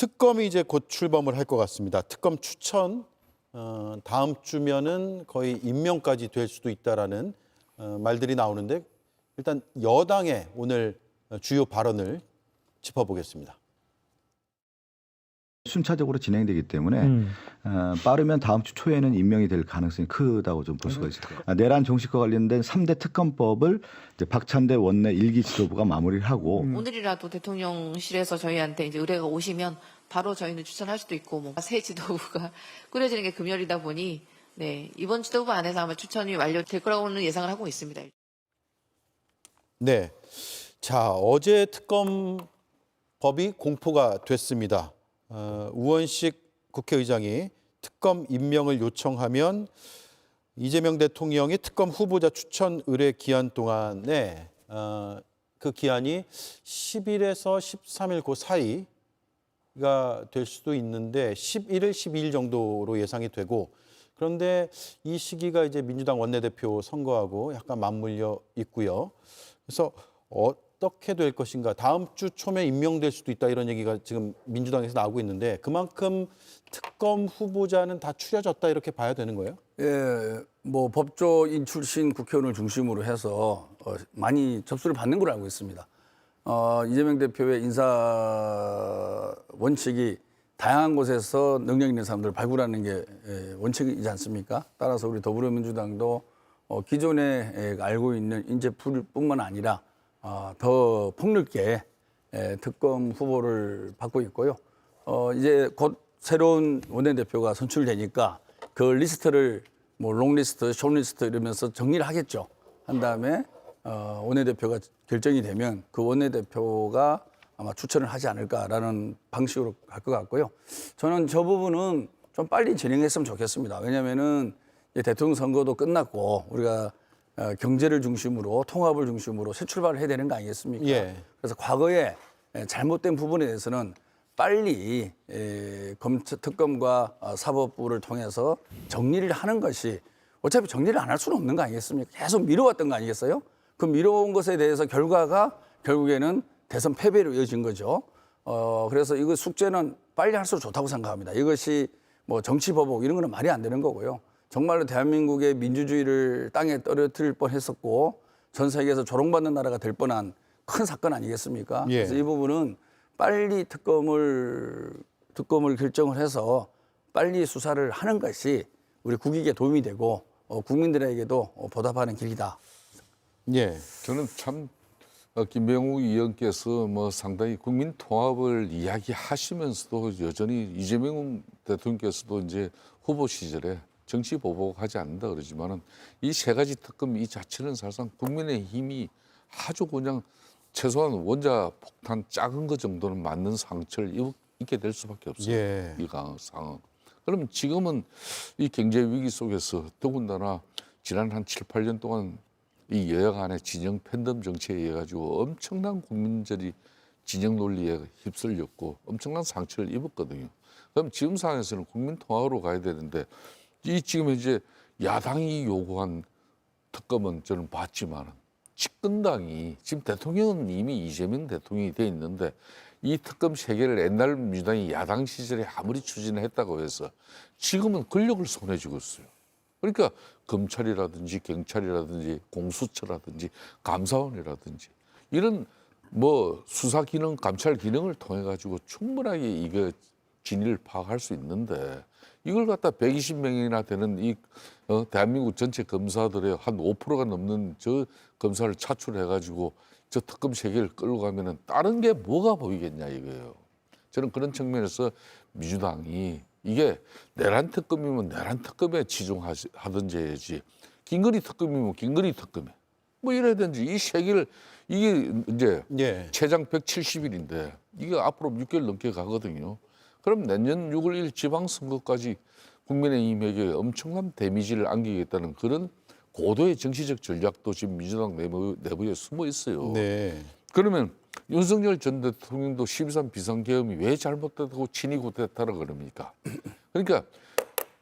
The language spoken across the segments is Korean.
특검이 이제 곧 출범을 할 것 같습니다. 특검 추천 다음 주면은 거의 임명까지 될 수도 있다라는 말들이 나오는데 일단 여당의 오늘 주요 발언을 짚어보겠습니다. 순차적으로 진행되기 때문에 빠르면 다음 주 초에는 임명이 될 가능성이 크다고 좀 볼 수가 있을 것 같아요. 내란 정식과 관련된 3대 특검법을 이제 박찬대 원내 일기 지도부가 마무리를 하고 오늘이라도 대통령실에서 저희한테 이제 의뢰가 오시면 바로 저희는 추천할 수도 있고 새 지도부가 꾸려지는 게 금요일이다 보니 이번 지도부 안에서 아마 추천이 완료될 거라고는 예상을 하고 있습니다. 네, 자 어제 특검법이 공포가 됐습니다. 우원식 국회의장이 특검 임명을 요청하면 이재명 대통령이 특검 후보자 추천 의뢰 기한 동안에 그 기한이 10일에서 13일 그 사이가 될 수도 있는데 11일, 12일 정도로 예상이 되고 그런데 이 시기가 이제 민주당 원내대표 선거하고 약간 맞물려 있고요. 그래서 어떻게 될 것인가. 다음 주 초면 임명될 수도 있다 이런 얘기가 지금 민주당에서 나오고 있는데 그만큼 특검 후보자는 다 추려졌다 이렇게 봐야 되는 거예요? 예, 뭐 법조인 출신 국회의원을 중심으로 해서 많이 접수를 받는 걸로 알고 있습니다. 이재명 대표의 인사 원칙이 다양한 곳에서 능력 있는 사람들을 발굴하는 게 원칙이지 않습니까? 따라서 우리 더불어민주당도 기존에 알고 있는 인재뿐만 아니라 더 폭넓게 특검 후보를 받고 있고요. 이제 곧 새로운 원내대표가 선출되니까 그 리스트를 뭐 롱리스트, 숏리스트 이러면서 정리를 하겠죠. 한 다음에 원내대표가 결정이 되면 그 원내대표가 아마 추천을 하지 않을까라는 방식으로 갈 것 같고요. 저는 저 부분은 좀 빨리 진행했으면 좋겠습니다. 왜냐하면은 대통령 선거도 끝났고 우리가 경제를 중심으로 통합을 중심으로 새 출발을 해야 되는 거 아니겠습니까? 예. 그래서 과거에 잘못된 부분에 대해서는 빨리 특검과 사법부를 통해서 정리를 하는 것이 어차피 정리를 안 할 수는 없는 거 아니겠습니까? 계속 미뤄왔던 거 아니겠어요? 그 미뤄온 것에 대해서 결과가 결국에는 대선 패배로 이어진 거죠. 그래서 이거 숙제는 빨리 할수록 좋다고 생각합니다. 이것이 뭐 정치보복 이런 거는 말이 안 되는 거고요. 정말로 대한민국의 민주주의를 땅에 떨어뜨릴 뻔했었고 전 세계에서 조롱받는 나라가 될 뻔한 큰 사건 아니겠습니까? 예. 그래서 이 부분은 빨리 특검을 결정을 해서 빨리 수사를 하는 것이 우리 국익에 도움이 되고 국민들에게도 보답하는 길이다. 예. 저는 참 김병욱 의원께서 뭐 상당히 국민 통합을 이야기하시면서도 여전히 이재명 대통령께서도 이제 후보 시절에 정치 보복하지 않는다 그러지만은 이 세 가지 특검 이 자체는 사실상 국민의 힘이 아주 그냥 최소한 원자 폭탄 작은 것 정도는 맞는 상처를 입게 될 수밖에 없어요. 예. 이 상황. 그럼 지금은 이 경제 위기 속에서 더군다나 지난 한 7, 8년 동안 이 여야 간의 진영 팬덤 정치에 의해 가지고 엄청난 국민들이 진영 논리에 휩쓸렸고 엄청난 상처를 입었거든요. 그럼 지금 상황에서는 국민 통합으로 가야 되는데 이 지금 이제 야당이 요구한 특검은 저는 봤지만은 집권당이 지금 대통령은 이미 이재명 대통령이 돼 있는데 이 특검 체계를 옛날 민주당이 야당 시절에 아무리 추진했다고 해서 지금은 권력을 손에 쥐고 있어요. 그러니까 검찰이라든지 경찰이라든지 공수처라든지 감사원이라든지 이런 뭐 수사 기능, 감찰 기능을 통해 가지고 충분하게 이거 진위를 파악할 수 있는데 이걸 갖다 120명이나 되는 이 대한민국 전체 검사들의 한 5%가 넘는 저 검사를 차출해 가지고 저 특검 체계를 끌고 가면은 다른 게 뭐가 보이겠냐 이거예요. 저는 그런 측면에서 민주당이 이게 내란 특검이면 내란 특검에 치중하든지 해야지 김건희 특검이면 김건희 특검에 뭐 이래든지 이 세계를 이게 이제 예. 최장 170일인데 이게 앞으로 6개월 넘게 가거든요. 그럼 내년 6월 1일 지방선거까지 국민의힘에게 엄청난 데미지를 안기겠다는 그런 고도의 정치적 전략도 지금 민주당 내부에 숨어 있어요. 네. 그러면 윤석열 전 대통령도 12.3 비상계엄이 왜 잘못됐다고 친이 구태타라 그럽니까? 그러니까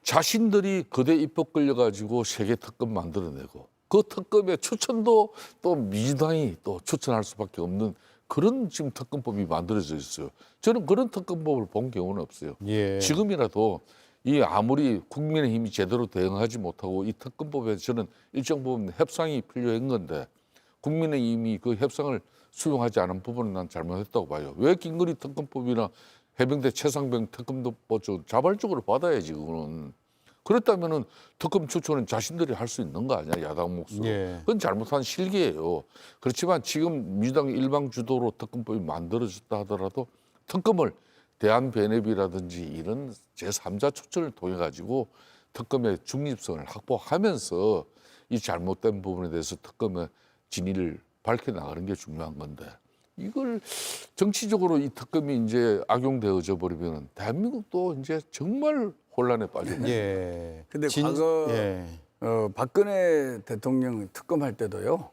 자신들이 거대 입법 걸려가지고 세계 특검 만들어내고 그 특검의 추천도 또 민주당이 또 추천할 수밖에 없는 그런 지금 특검법이 만들어져 있어요. 저는 그런 특검법을 본 경우는 없어요. 예. 지금이라도 이 아무리 국민의힘이 제대로 대응하지 못하고 이 특검법에 저는 일정 부분 협상이 필요한 건데 국민의힘이 그 협상을 수용하지 않은 부분은 난 잘못했다고 봐요. 왜 김건희 특검법이나 해병대 최상병 특검법 자발적으로 받아야지 그거는. 그렇다면은 특검 추천은 자신들이 할 수 있는 거 아니야 야당 몫으로. 예. 그건 잘못한 실기예요. 그렇지만 지금 민주당 일방 주도로 특검법이 만들어졌다 하더라도 특검을 대한변협이라든지 이런 제3자 추천을 통해 가지고 특검의 중립성을 확보하면서 이 잘못된 부분에 대해서 특검의 진위를 밝혀나가는 게 중요한 건데 이걸 정치적으로 이 특검이 이제 악용되어져 버리면 대한민국도 이제 정말 혼란에 빠집니다. 예. 근데 과거 예. 박근혜 대통령 특검할 때도요.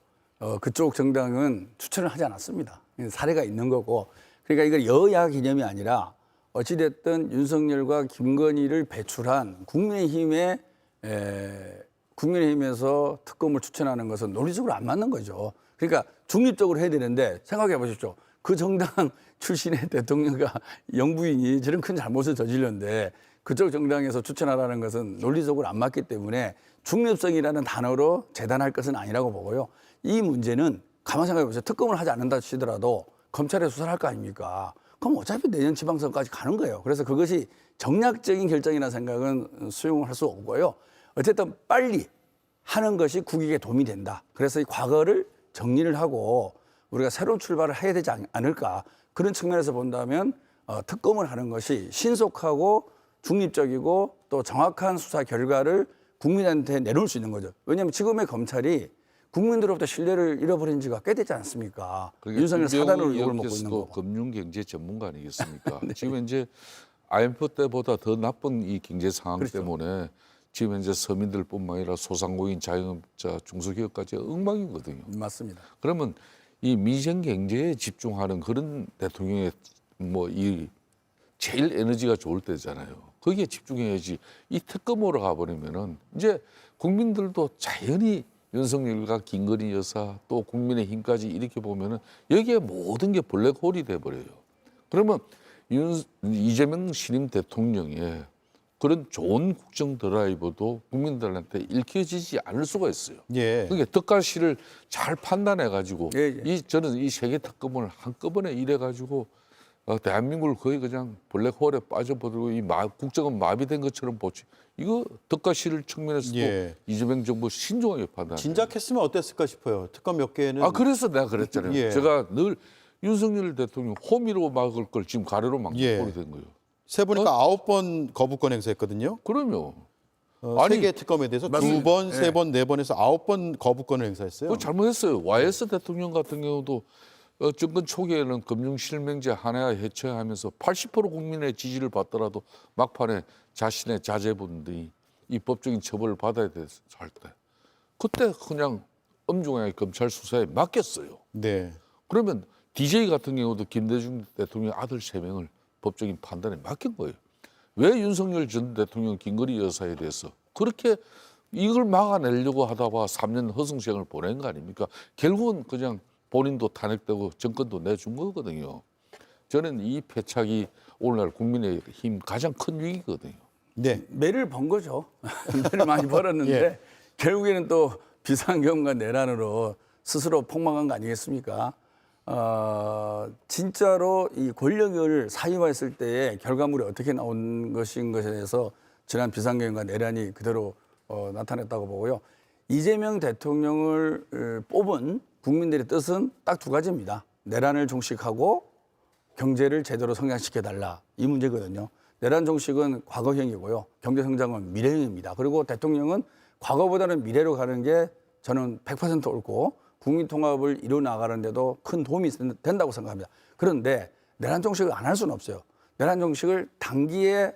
그쪽 정당은 추천을 하지 않았습니다. 사례가 있는 거고. 그러니까 이거 여야 개념이 아니라 어찌됐든 윤석열과 김건희를 배출한 국민의힘에서 특검을 추천하는 것은 논리적으로 안 맞는 거죠. 그러니까 중립적으로 해야 되는데 생각해 보십시오. 그 정당 출신의 대통령과 영부인이 저런 큰 잘못을 저질렀는데 그쪽 정당에서 추천하라는 것은 논리적으로 안 맞기 때문에 중립성이라는 단어로 재단할 것은 아니라고 보고요. 이 문제는 가만 생각해 보세요. 특검을 하지 않는다 치더라도 검찰에 수사를 할 거 아닙니까? 그럼 어차피 내년 지방선거까지 가는 거예요. 그래서 그것이 정략적인 결정이라는 생각은 수용을 할 수 없고요. 어쨌든 빨리 하는 것이 국익에 도움이 된다. 그래서 이 과거를 정리를 하고 우리가 새로운 출발을 해야 되지 않을까. 그런 측면에서 본다면 특검을 하는 것이 신속하고 중립적이고 또 정확한 수사 결과를 국민한테 내놓을 수 있는 거죠. 왜냐하면 지금의 검찰이 국민들로부터 신뢰를 잃어버린 지가 꽤 되지 않습니까? 윤석열 사단으로 욕을 먹고 있는 거고. 금융경제 전문가 아니겠습니까? 네. 지금 이제 IMF 때보다 더 나쁜 이 경제 상황 그렇죠. 때문에 지금 이제 서민들뿐만 아니라 소상공인, 자영업자, 중소기업까지 엉망이거든요. 맞습니다. 그러면 이 민생 경제에 집중하는 그런 대통령의 뭐 이 제일 에너지가 좋을 때잖아요. 거기에 집중해야지. 이 특검으로 가버리면은 이제 국민들도 자연히 윤석열과 김건희 여사 또 국민의힘까지 이렇게 보면은 여기에 모든 게 블랙홀이 돼버려요. 그러면 이재명 신임 대통령의 그런 좋은 국정 드라이브도 국민들한테 읽혀지지 않을 수가 있어요. 예. 그게 덕가시를 잘 판단해 가지고 예, 예. 저는 이 세계 특검을 한꺼번에 이래 가지고 대한민국을 거의 그냥 블랙홀에 빠져버리고 국정은 마비된 것처럼 보지. 이거 덕가시를 측면에서도 예. 이재명 정부 신중하게 판단. 진작했으면 어땠을까 싶어요. 특검 몇 개는 그래서 내가 그랬잖아요. 예. 제가 늘 윤석열 대통령 호미로 막을 걸 지금 가래로 막는 예. 꼴이 된 거예요. 세 보니까 9번 거부권 행사했거든요. 그럼요. 아니, 세개 특검에 대해서 맞습니다. 2번, 예. 3번, 4번에서 9번 거부권을 행사했어요. 그거 잘못했어요. YS 대통령 같은 경우도 정권 초기에는 금융실명제 하나야 해체하면서 80% 국민의 지지를 받더라도 막판에 자신의 자제분들이 이 법적인 처벌을 받아야 돼서 할 때 그때 그냥 엄중하게 검찰 수사에 맡겼어요. 네. 그러면 DJ 같은 경우도 김대중 대통령 아들 3명을 법적인 판단에 맡긴 거예요. 왜 윤석열 전 대통령 김건희 여사에 대해서 그렇게 이걸 막아내려고 하다가 3년 허송세월을 보낸 거 아닙니까? 결국은 그냥 본인도 탄핵되고 정권도 내준 거거든요. 저는 이 패착이 오늘날 국민의힘 가장 큰 위기거든요. 네. 매를 번 거죠. 매를 많이 벌었는데 예. 결국에는 또 비상경과 내란으로 스스로 폭망한 거 아니겠습니까? 진짜로 이 권력을 사유화했을 때의 결과물이 어떻게 나온 것인 것에 대해서 지난 비상경과 내란이 그대로 나타냈다고 보고요. 이재명 대통령을 뽑은 국민들의 뜻은 딱 2가지입니다. 내란을 종식하고 경제를 제대로 성장시켜달라. 이 문제거든요. 내란 종식은 과거형이고요. 경제 성장은 미래형입니다. 그리고 대통령은 과거보다는 미래로 가는 게 저는 100% 옳고 국민 통합을 이뤄 나가는데도 큰 도움이 된다고 생각합니다. 그런데 내란 종식을 안 할 수는 없어요. 내란 종식을 단기에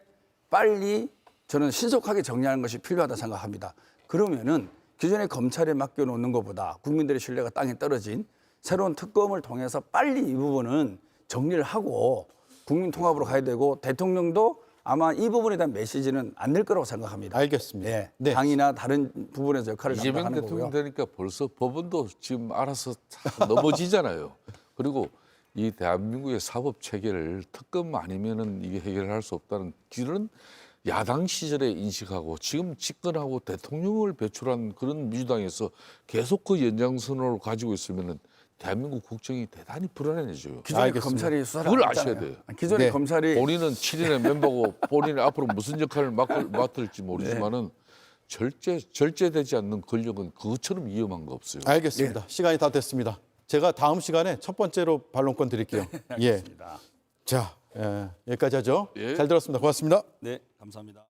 빨리 저는 신속하게 정리하는 것이 필요하다 생각합니다. 그러면은 기존의 검찰에 맡겨놓는 것보다 국민들의 신뢰가 땅에 떨어진 새로운 특검을 통해서 빨리 이 부분은 정리를 하고 국민 통합으로 가야 되고 대통령도 아마 이 부분에 대한 메시지는 안 낼 거라고 생각합니다. 알겠습니다. 네. 네. 당이나 다른 부분에서 역할을 이재명 담당하는 대통령 거고요. 되니까 벌써 법원도 지금 알아서 다 넘어지잖아요. 그리고 이 대한민국의 사법 체계를 특검 아니면은 이게 해결할 수 없다는 길은 야당 시절에 인식하고 지금 집권하고 대통령을 배출한 그런 민주당에서 계속 그 연장선으로 가지고 있으면은 대한민국 국정이 대단히 불안해져요. 기존의 알겠습니다. 검찰이 수사를 그걸 안 아셔야 했잖아요. 돼요. 기존의 네. 검찰이 본인은 7인의 멤버고 본인이 앞으로 무슨 역할을 맡을지 모르지만은 절제되지 않는 권력은 그것처럼 위험한 거 없어요. 알겠습니다. 시간이 다 됐습니다. 제가 다음 시간에 첫 번째로 반론권 드릴게요. 예. 자, 여기까지 하죠. 예. 잘 들었습니다. 고맙습니다. 네, 감사합니다.